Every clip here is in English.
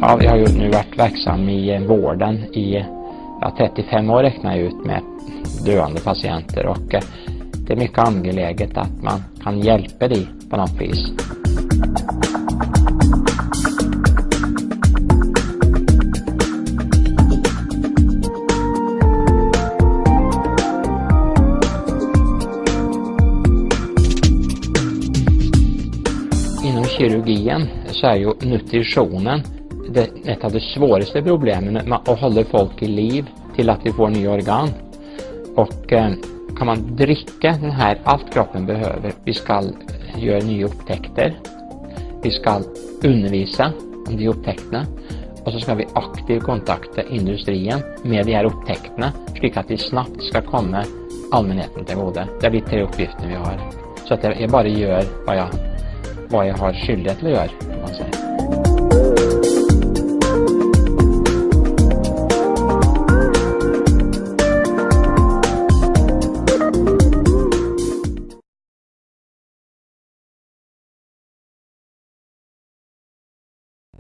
Ja, jag har ju nu varit verksam i vården i 35 år räknar jag ut med döende patienter och det är mycket angeläget att man kan hjälpa dig på något vis. Inom kirurgien så är ju nutritionen ett av de svåraste problemen att hålla folk i liv till att vi får nya organ. Och kan man dricka den här allt kroppen behöver, vi ska göra nya upptäckter, vi ska undervisa om de upptäckterna och så ska vi aktivt kontakta industrin med de här upptäckterna så att de snabbt ska komma allmänheten till godo. Det är de 3 uppgifter vi har. Så att jag bara gör vad jag har skyldighet till att göra, kan man säga.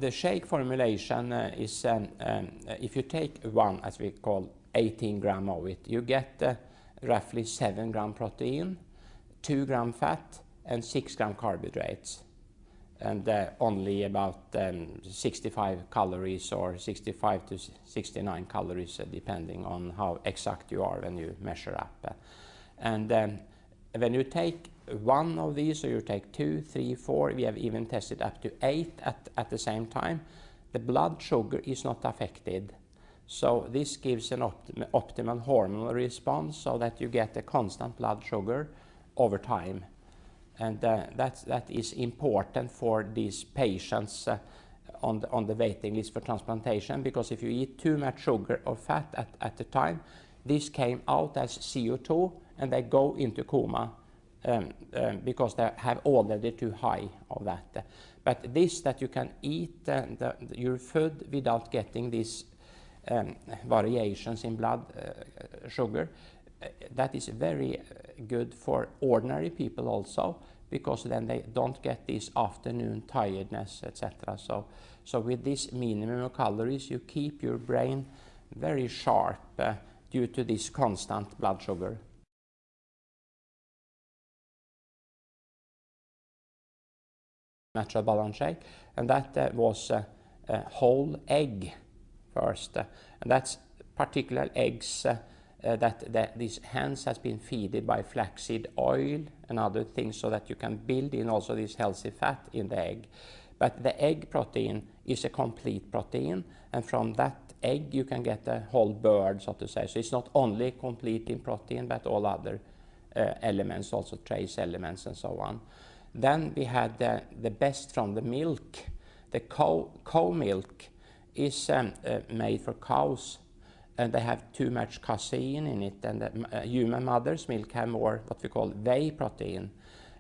The shake formulation is, if you take one, as we call 18 gram of it, you get roughly 7 gram protein, 2 gram fat, and 6 gram carbohydrates, and only about 65 calories or 65 to 69 calories, depending on how exact you are when you measure up. And when you take one of these, or you take 2, 3, 4, we have even tested up to 8 at the same time, the blood sugar is not affected. So this gives an optimal hormonal response so that you get a constant blood sugar over time. And that is important for these patients on the waiting list for transplantation, because if you eat too much sugar or fat at the time, this came out as CO2 and they go into coma because they have already too high of that. But this, that you can eat your food without getting these variations in blood sugar, that is very good for ordinary people also, because then they don't get this afternoon tiredness, etc. So with this minimum of calories, you keep your brain very sharp due to this constant blood sugar. Natural balance shake, and that was whole egg first, and that's particular eggs that these hens has been feeded by flaxseed oil and other things, so that you can build in also this healthy fat in the egg. But the egg protein is a complete protein, and from that egg you can get a whole bird, so to say. So it's not only complete in protein, but all other elements, also trace elements and so on. Then we had the best from the milk. The cow milk is made for cows, and they have too much casein in it, and the human mother's milk have more what we call whey protein.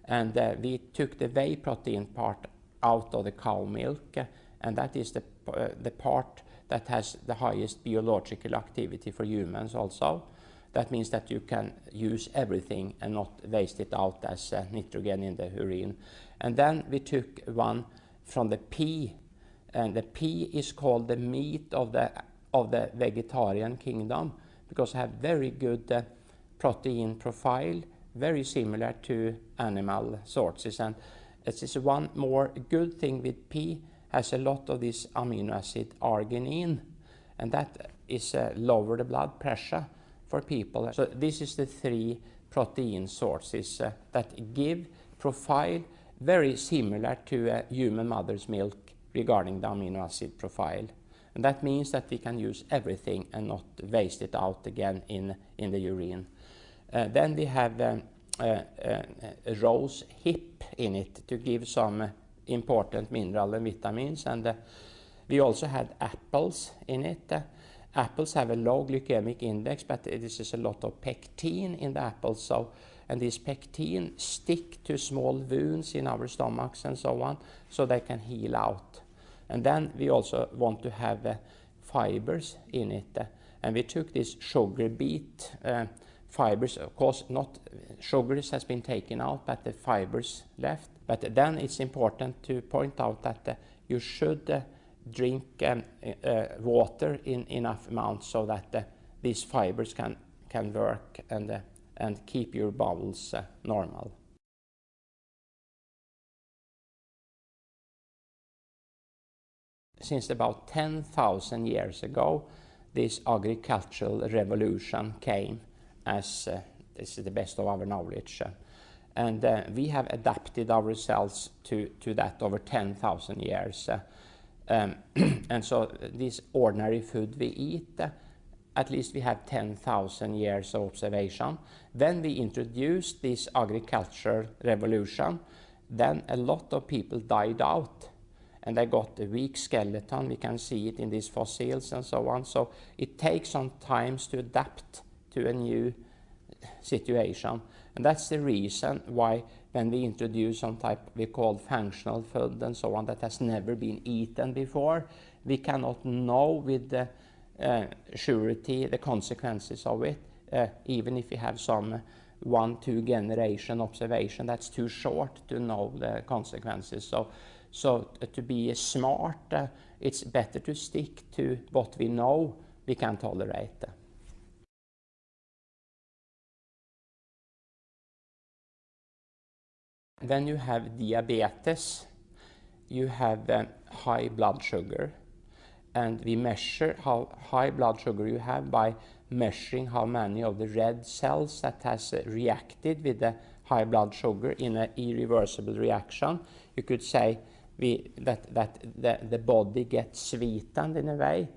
And we took the whey protein part out of the cow milk, and that is the part that has the highest biological activity for humans also. That means that you can use everything and not waste it out as nitrogen in the urine. And then we took one from the pea, and the pea is called the meat of the vegetarian kingdom, because it have very good protein profile, very similar to animal sources. And this is one more good thing with pea, has a lot of this amino acid arginine, and that is lower the blood pressure for people. So this is the 3 protein sources that give profile very similar to a human mother's milk regarding the amino acid profile. And that means that we can use everything and not waste it out again in the urine. Then we have rose hip in it to give some important mineral and vitamins, and we also had apples in it. Apples have a low glycemic index, but this is a lot of pectin in the apples, and this pectin stick to small wounds in our stomachs and so on, so they can heal out. And then we also want to have fibers in it, and we took this sugar beet fibers. Of course, not sugars has been taken out, but the fibers left. But then it's important to point out that you should drink water in enough amounts so that these fibers can work and keep your bowels normal. Since about 10,000 years ago, this agricultural revolution came, as this is the best of our knowledge. And we have adapted ourselves to that over 10,000 years. And so this ordinary food we eat, at least we have 10,000 years of observation. Then we introduced this agricultural revolution, then a lot of people died out. And they got a weak skeleton. We can see it in these fossils and so on. So it takes some time to adapt to a new situation. And that's the reason why when we introduce some type we call functional food and so on that has never been eaten before, we cannot know with the surety the consequences of it, even if we have some 1-2 generation observation. That's too short to know the consequences. So to be smart, it's better to stick to what we know we can tolerate. When you have diabetes, you have high blood sugar, and we measure how high blood sugar you have by measuring how many of the red cells that has reacted with the high blood sugar in an irreversible reaction. You could say that the body gets sweetened in a way.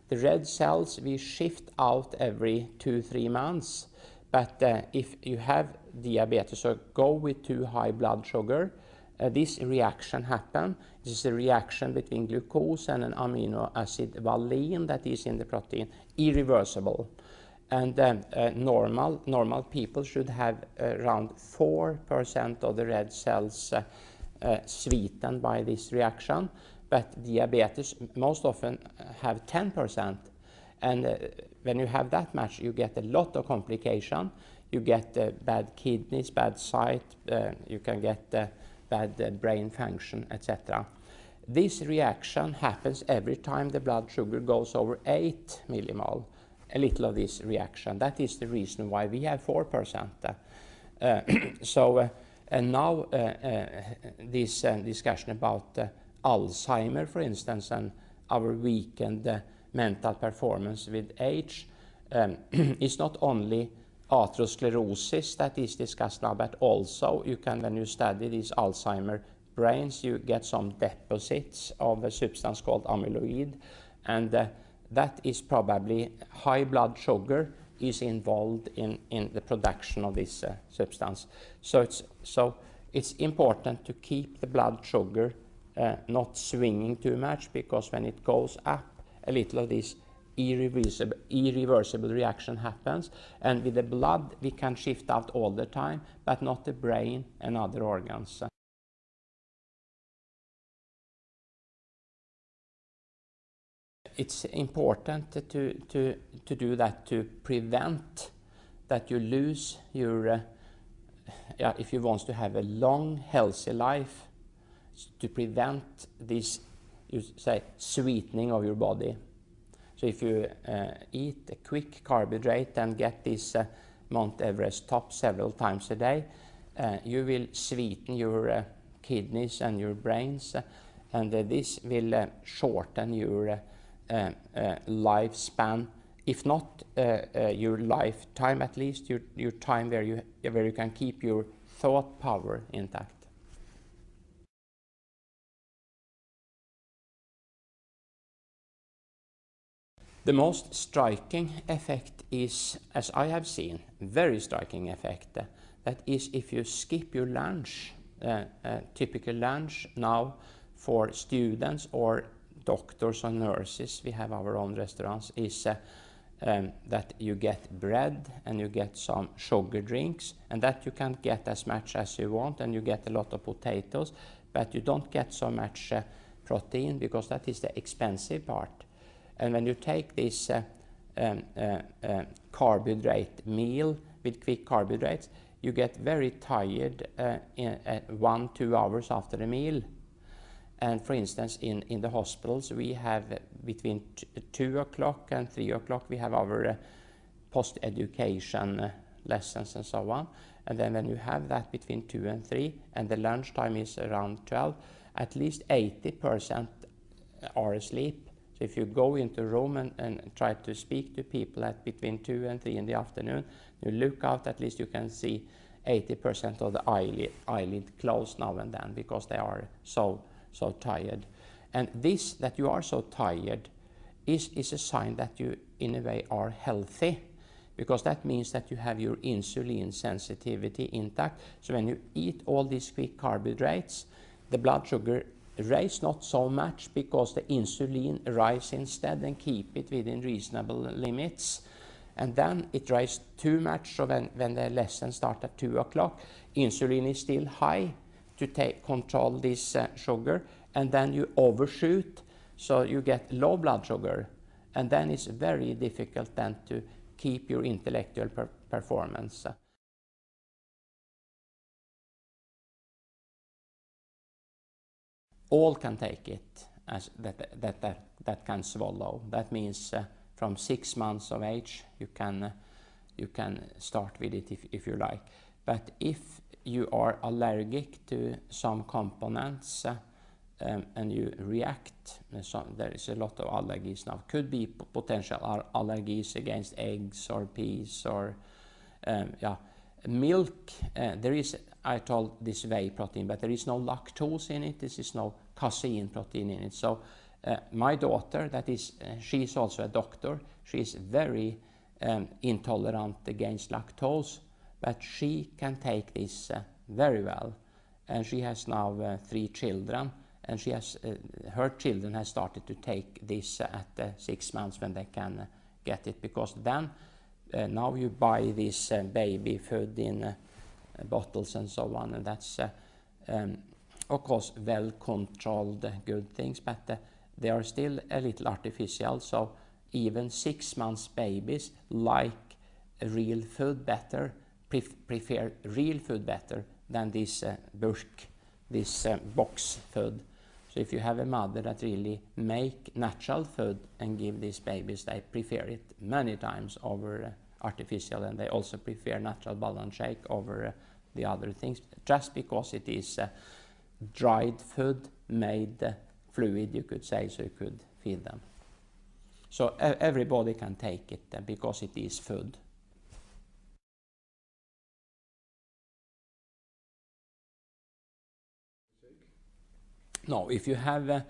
The red cells we shift out every 2-3 months, but if you have diabetes or go with too high blood sugar, this reaction happens. This is a reaction between glucose and an amino acid valine that is in the protein, irreversible. And normal people should have around 4% of the red cells sweetened by this reaction, but diabetes most often have 10%. And when you have that much, you get a lot of complication. You get bad kidneys, bad sight, you can get bad brain function, etc. This reaction happens every time the blood sugar goes over 8 millimole, a little of this reaction. That is the reason why we have 4%. And now this discussion about Alzheimer, for instance, and our weakened mental performance with age is not only atherosclerosis that is discussed now, but also you can, when you study these Alzheimer brains, you get some deposits of a substance called amyloid, and that is probably high blood sugar is involved in the production of this substance. So it's important to keep the blood sugar not swinging too much, because when it goes up, a little of this irreversible reaction happens, and with the blood we can shift out all the time, but not the brain and other organs. It's important to do that to prevent that you lose your, if you want to have a long, healthy life, to prevent this, you say, sweetening of your body. So if you eat a quick carbohydrate and get this Mount Everest top several times a day, you will sweeten your kidneys and your brains, and this will shorten your lifespan, if not your lifetime, at least your time where you can keep your thought power intact. The most striking effect is, as I have seen, very striking effect, that is if you skip your lunch, typical lunch now for students or doctors or nurses, we have our own restaurants, is that you get bread and you get some sugar drinks, and that you can get as much as you want, and you get a lot of potatoes, but you don't get so much protein, because that is the expensive part. And when you take this carbohydrate meal with quick carbohydrates, you get very tired 1-2 hours after the meal. And for instance, in the hospitals, we have between 2 o'clock and 3 o'clock, we have our post-education lessons and so on. And then when you have that between 2 and 3, and the lunchtime is around 12, at least 80% are asleep. So if you go into a room and try to speak to people at between 2 and 3 in the afternoon, you look out, at least you can see 80% of the eyelid closed now and then, because they are so tired. And this, that you are so tired, is a sign that you in a way are healthy, because that means that you have your insulin sensitivity intact. So when you eat all these quick carbohydrates, the blood sugar rise not so much, because the insulin rise instead and keep it within reasonable limits. And then it rises too much, so when the lesson starts at 2 o'clock, insulin is still high to control this sugar, and then you overshoot, so you get low blood sugar, and then it's very difficult then to keep your intellectual performance. All can take it, as that can swallow. That means from 6 months of age you can start with it if you like. But if you are allergic to some components and you react, so there is a lot of allergies now. Could be potential allergies against eggs or peas or milk. There is, I told this whey protein, but there is no lactose in it. This is no casein protein in it. So my daughter, that is, she's also a doctor. She's very intolerant against lactose, but she can take this very well. And she has now 3 children, and she has her children have started to take this at 6 months when they can get it, because then now you buy this baby food in bottles and so on, and that's of course well controlled good things, but they are still a little artificial. So even 6 months babies like real food better, prefer real food better than this box food. So if you have a mother that really make natural food and give these babies, they prefer it many times over artificial, and they also prefer natural balance shake over the other things, just because it is dried food made fluid, you could say, so you could feed them. So everybody can take it because it is food. No, if you have,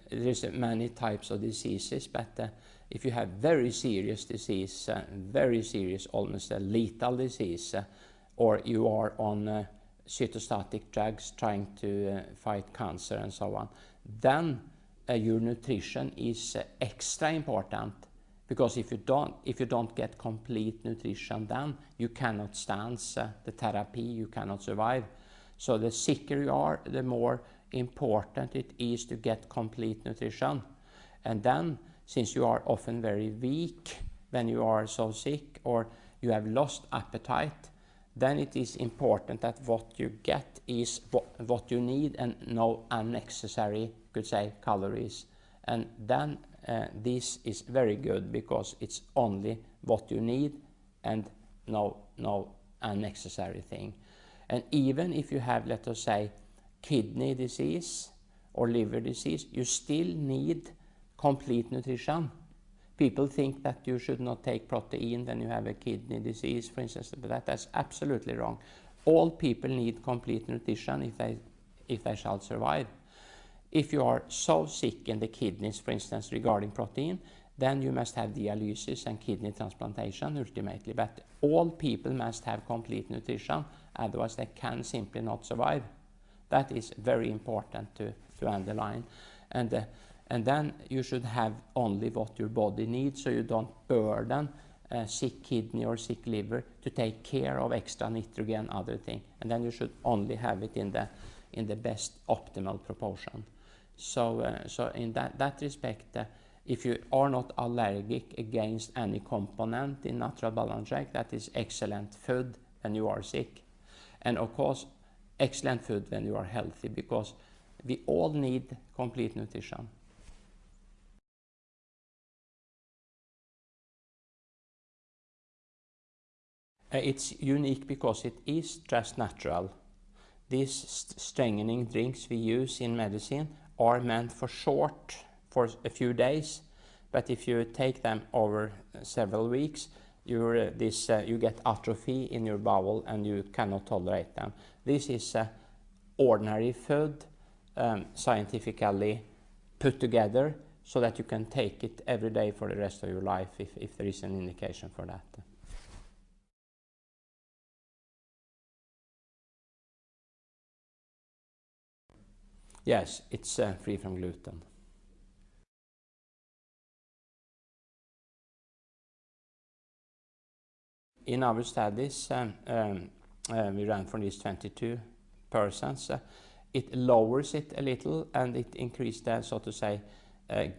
there's many types of diseases, but if you have very serious disease, very serious, almost a lethal disease, or you are on cytostatic drugs trying to fight cancer and so on, then your nutrition is extra important, because if you don't get complete nutrition, then you cannot stand the therapy, you cannot survive. So the sicker you are, the more important it is to get complete nutrition. And then, since you are often very weak when you are so sick, or you have lost appetite, then it is important that what you get is what you need, and no unnecessary, could say, calories. And then this is very good, because it's only what you need and no unnecessary thing. And even if you have, let us say, kidney disease or liver disease, you still need complete nutrition. People think that you should not take protein when you have a kidney disease, for instance, but that's absolutely wrong. All people need complete nutrition if they shall survive. If you are so sick in the kidneys, for instance, regarding protein, then you must have dialysis and kidney transplantation ultimately. But all people must have complete nutrition, otherwise they can simply not survive. That is very important to underline. And then you should have only what your body needs, so you don't burden sick kidney or sick liver to take care of extra nitrogen, other thing. And then you should only have it in the best optimal proportion. So in that respect, if you are not allergic against any component in natural balance shake, that is excellent food when you are sick. And of course, excellent food when you are healthy, because we all need complete nutrition. It's unique because it is just natural. These strengthening drinks we use in medicine are meant for for a few days, but if you take them over several weeks, you get atrophy in your bowel and you cannot tolerate them. This is ordinary food, scientifically put together so that you can take it every day for the rest of your life if there is an indication for that. Yes, it's free from gluten. In our studies, we ran for these 22 persons. It lowers it a little and it increased the, so to say,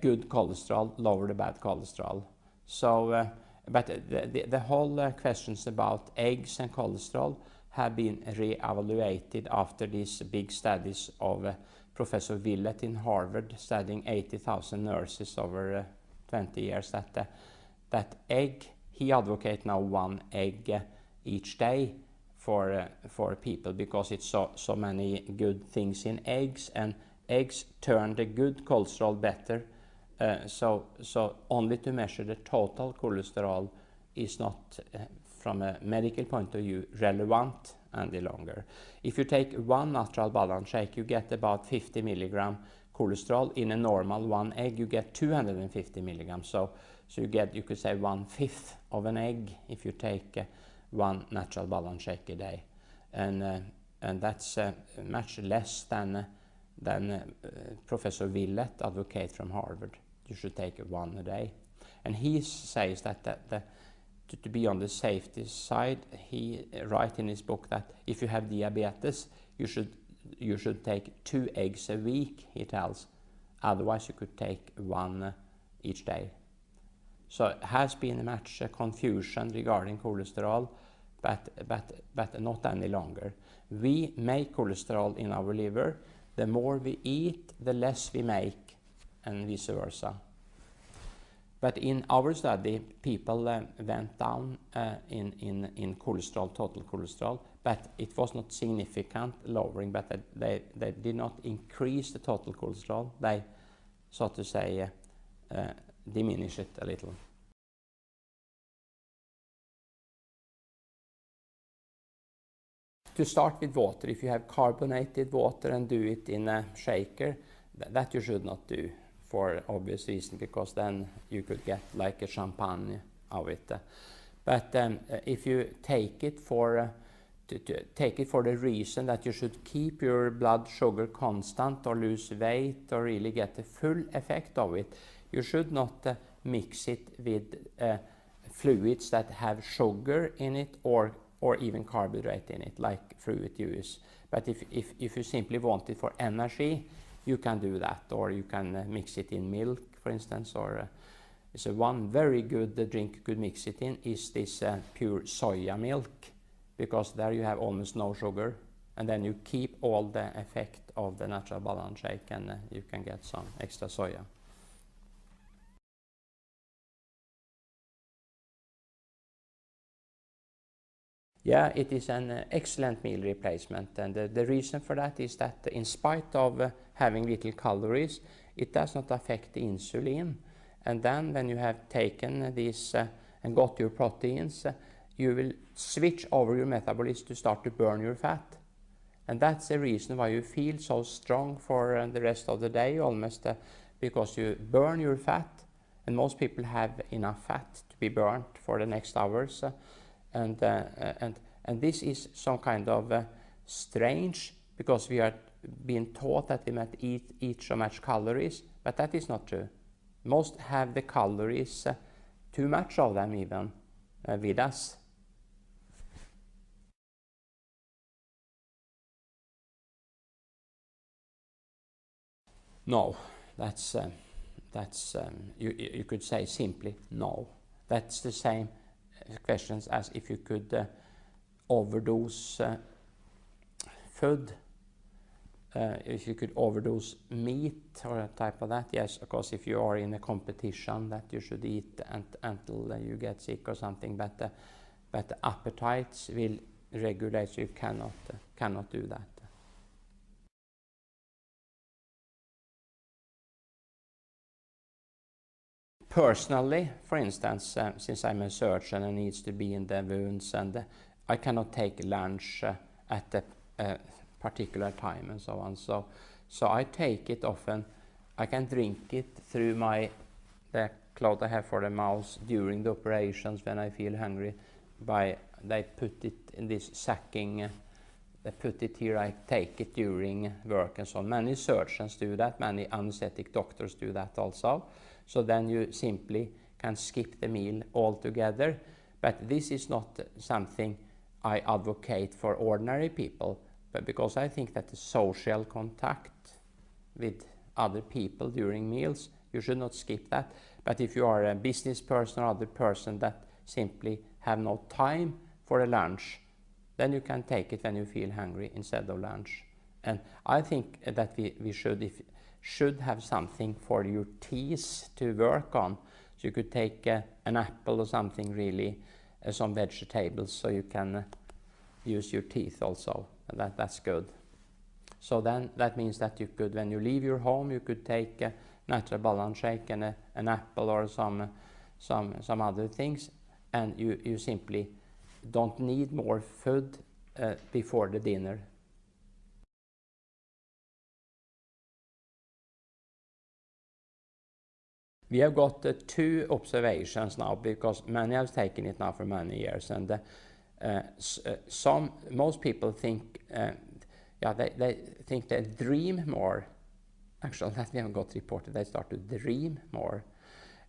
good cholesterol, lower the bad cholesterol. So, but the whole questions about eggs and cholesterol have been re-evaluated after these big studies of Professor Willett in Harvard studying 80,000 nurses over 20 years. That egg, he advocates now 1 egg each day for people because it's so many good things in eggs, and eggs turn the good cholesterol better. So only to measure the total cholesterol is not, from a medical point of view, relevant any longer. If you take 1 natural balance shake, you get about 50 milligram cholesterol. In a normal 1 egg, you get 250 milligrams. So you could say 1/5 of an egg if you take 1 natural balance shake a day, and that's much less than Professor Willett advocates from Harvard. You should take 1 a day, and he says that to be on the safety side, he writes in his book that if you have diabetes, you should take 2 eggs a week, he tells. Otherwise, you could take 1 each day. So it has been much confusion regarding cholesterol, but not any longer. We make cholesterol in our liver. The more we eat, the less we make, and vice versa. But in our study, people went down in cholesterol, total cholesterol, but it was not significant lowering, but they did not increase the total cholesterol. They, so to say, diminish it a little. To start with water, if you have carbonated water and do it in a shaker, that you should not do for obvious reason, because then you could get like a champagne of it. But if you take it for the reason that you should keep your blood sugar constant or lose weight or really get the full effect of it, you should not mix it with fluids that have sugar in it or even carbohydrate in it, like fruit juice. But if you simply want it for energy, you can do that, or you can mix it in milk, for instance, or so one very good drink you could mix it in is this pure soya milk, because there you have almost no sugar, and then you keep all the effect of the natural balance shake, and you can get some extra soya. Yeah, it is an excellent meal replacement, and the reason for that is that in spite of having little calories, it does not affect the insulin. And then when you have taken this and got your proteins, you will switch over your metabolism to start to burn your fat. And that's the reason why you feel so strong for the rest of the day, almost because you burn your fat, and most people have enough fat to be burnt for the next hours. And this is some kind of strange, because we are being taught that we must eat so much calories, but that is not true. Most have the calories, too much of them even, with us. No, that's you could say simply no. That's the same questions as if you could overdose food. if you could overdose meat or a type of that, yes, of course, if you are in a competition that you should eat until you get sick or something, but the appetites will regulate, so you cannot do that. Personally, for instance, since I'm a surgeon and needs to be in the wounds, and I cannot take lunch at a particular time and so on. So I take it often. I can drink it through the cloth I have for the mouth during the operations when I feel hungry. They put it in this sacking. They put it here. I take it during work and so on. Many surgeons do that. Many anesthetic doctors do that also. So then you simply can skip the meal altogether. But this is not something I advocate for ordinary people, but because I think that the social contact with other people during meals, you should not skip that. But if you are a business person or other person that simply have no time for a lunch, then you can take it when you feel hungry instead of lunch. And I think that we should have something for your teeth to work on. So you could take an apple or something, really, some vegetables, so you can use your teeth also. And that's good. So then that means that you could, when you leave your home, you could take a natural balance shake and an apple or some other things, and you simply don't need more food before the dinner. We have got 2 observations now, because many have taken it now for many years, and most people think, they think they dream more. Actually, that we haven't got reported. They start to dream more,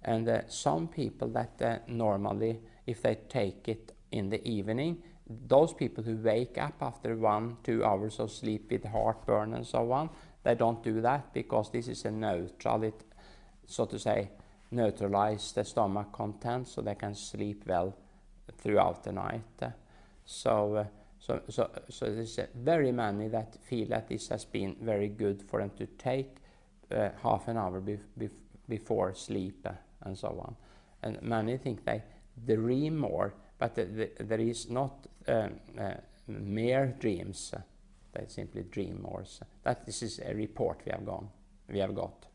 and some people that normally, if they take it in the evening, those people who wake up after 1-2 hours of sleep with heartburn and so on, they don't do that, because this is a neutral. It, so to say, neutralize the stomach content, so they can sleep well throughout the night. So there's very many that feel that this has been very good for them to take half an hour before sleep and so on. And many think they dream more, but there is not mere dreams. They simply dream more. So this is a report we have got.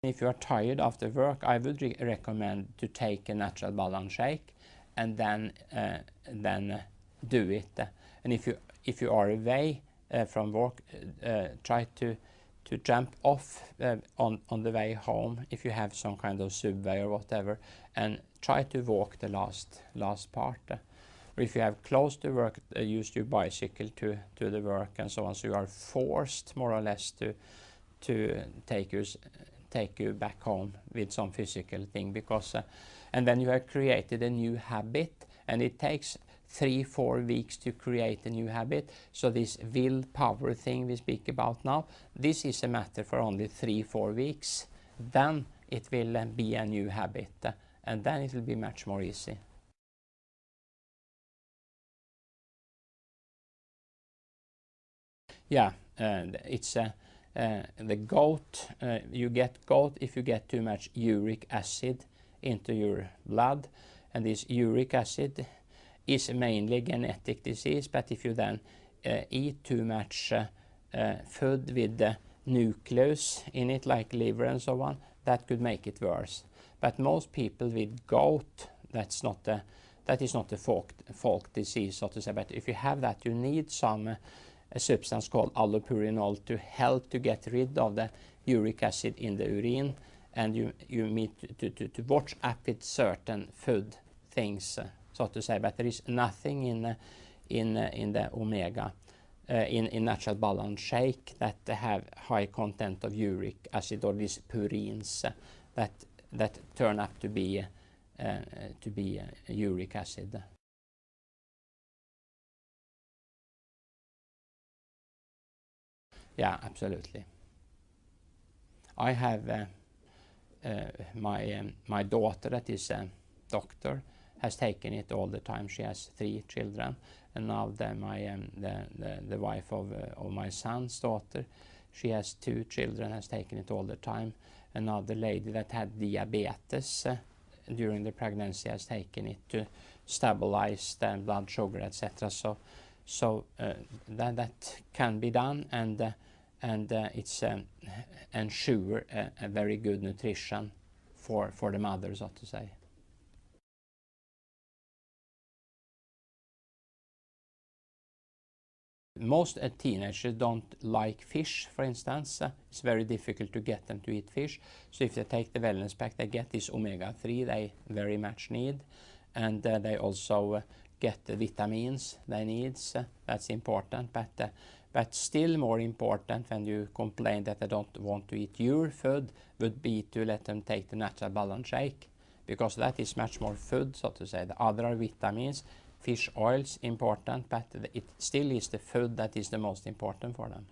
If you are tired after work, I would recommend to take a natural balance shake and then do it. And if you are away from work, try to jump off on the way home, if you have some kind of subway or whatever, and try to walk the last part. Or if you have close to work, use your bicycle to the work and so on. So you are forced more or less to take you back home with some physical thing, because and then you have created a new habit, and it takes 3-4 weeks to create a new habit. So this willpower thing we speak about now, this is a matter for only 3-4 weeks. Then it will be a new habit, and then it will be much more easy. Yeah, it's the gout. You get gout if you get too much uric acid into your blood, and this uric acid is mainly a genetic disease, but if you then eat too much food with the nucleus in it, like liver and so on, that could make it worse. But most people with gout, that is not a folk disease, so to say. But if you have that, you need some a substance called allopurinol to help to get rid of the uric acid in the urine, and you need to watch up with certain food things, so to say. But there is nothing in the omega in natural balance shake that have high content of uric acid, or these purines that turn up to be uric acid. Yeah, absolutely. I have my daughter that is a doctor, has taken it all the time. She has 3 children, and now the wife of my son's daughter, she has 2 children, has taken it all the time. Another lady that had diabetes during the pregnancy has taken it to stabilize the blood sugar, etc. So that can be done, and it's ensure a very good nutrition for the mother, so to say. Most teenagers don't like fish, for instance. It's very difficult to get them to eat fish. So if they take the wellness pack, they get this omega-3 they very much need. And they also get the vitamins they need. That's important. But still more important when you complain that they don't want to eat your food would be to let them take the natural balance shake. Because that is much more food, so to say. The other are vitamins. Fish oils important, but it still is the food that is the most important for them.